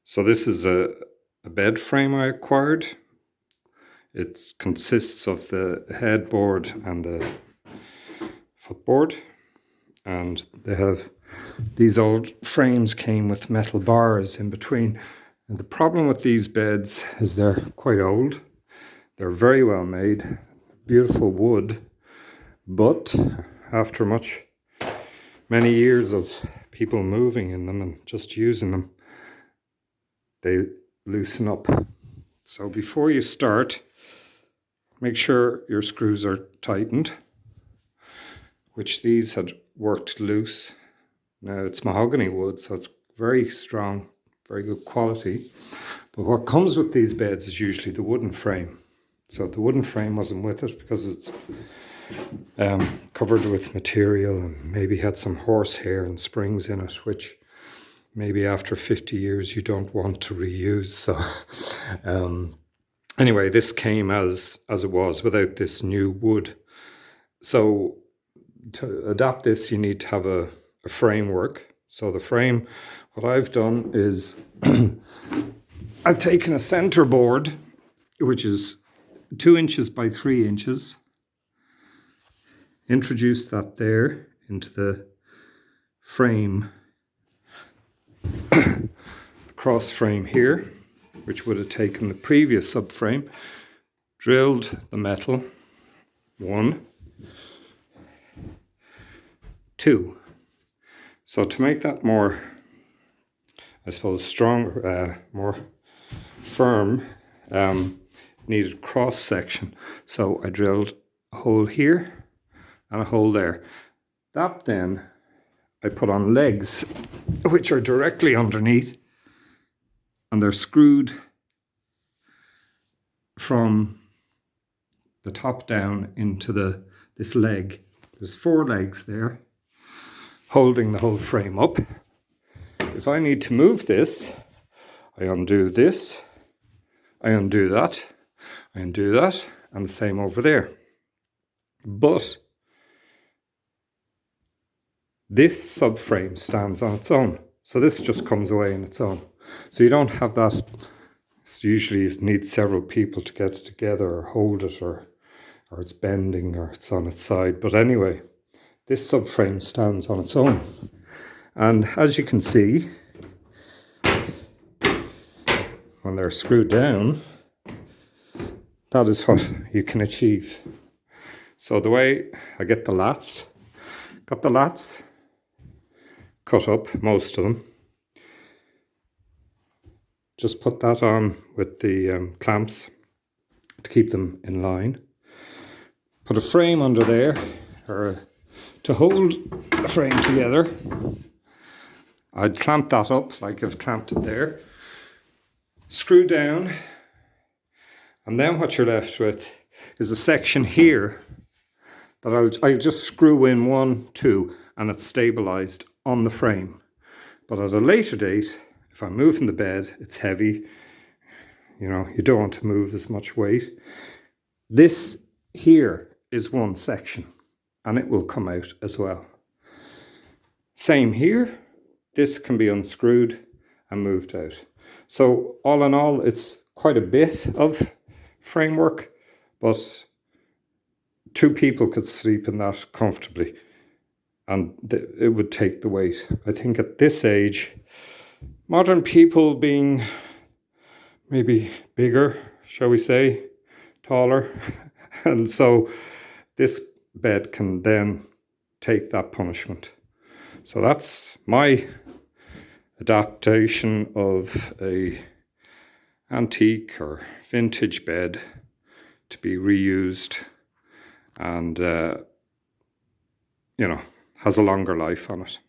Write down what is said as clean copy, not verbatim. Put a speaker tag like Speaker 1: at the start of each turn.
Speaker 1: So this is a bed frame I acquired. It consists of the headboard and the footboard, and they have these old frames came with metal bars in between. And the problem with these beds is they're quite old. They're very well made, beautiful wood, but after many years of people moving in them and just using them, they loosen up. So before you start, make sure your screws are tightened, which these had worked loose. Now it's mahogany wood, so it's very strong, very good quality. But what comes with these beds is usually the wooden frame. So the wooden frame wasn't with it because it's covered with material and maybe had some horsehair and springs in it, which maybe after 50 years you don't want to reuse. So anyway, this came as it was without this new wood. So to adapt this, you need to have a framework. So the frame, what I've done is I've taken a center board, which is 2 inches by 3 inches, introduced that there into the frame, cross frame here, which would have taken the previous subframe, drilled the metal, 1, 2. So to make that more, I suppose, strong, more firm, needed cross section. So I drilled a hole here and a hole there. That then I put on legs, which are directly underneath, and they're screwed from the top down into this leg. There's 4 legs there, holding the whole frame up. If I need to move this, I undo this, I undo that, I undo that, and the same over there. But this subframe stands on its own. So this just comes away on its own. So you don't have that. Usually you need several people to get it together or hold it, or it's bending, or it's on its side. But anyway, this subframe stands on its own. And as you can see, when they're screwed down, that is what you can achieve. So the way I get the lats, got the lats cut up, most of them. Just put that on with the clamps to keep them in line. Put a frame under there, or to hold the frame together. I'd clamp that up like I've clamped it there. Screw down, and then what you're left with is a section here that I'll just screw in 1, 2, and it's stabilized on the frame. But at a later date, if I'm moving the bed, it's heavy, you know, you don't want to move as much weight. This here is one section, and it will come out as well. Same here, this can be unscrewed and moved out. So all in all, it's quite a bit of framework, but 2 people could sleep in that comfortably, and it would take the weight. I think at this age, modern people being maybe bigger, shall we say, taller, and so this bed can then take that punishment. So that's my adaptation of a antique or vintage bed to be reused, and you know, has a longer life on it.